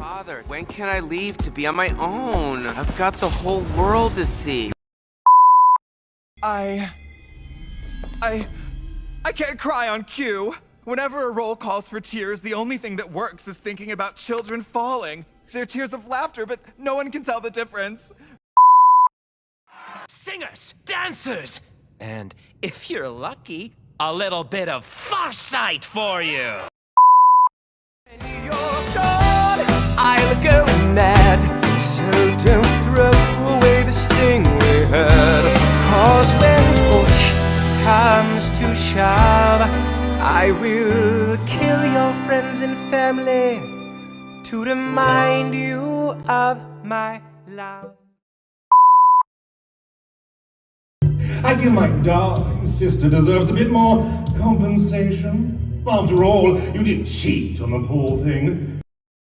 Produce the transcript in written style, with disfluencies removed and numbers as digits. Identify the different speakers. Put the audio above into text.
Speaker 1: Father, when can I leave to be on my own? I've got the whole world to see.
Speaker 2: I can't cry on cue. Whenever a role calls for tears, the only thing that works is thinking about children falling. They're tears of laughter, but no one can tell the difference.
Speaker 3: Singers, dancers, and if you're lucky, a little bit of farsight for you.
Speaker 4: I'll go mad, so don't throw away this thing we had. 'Cause when push comes to shove, I will kill your friends and family to remind you of my love.
Speaker 5: I feel my darling sister deserves a bit more compensation. After all, you didn't cheat on the poor thing.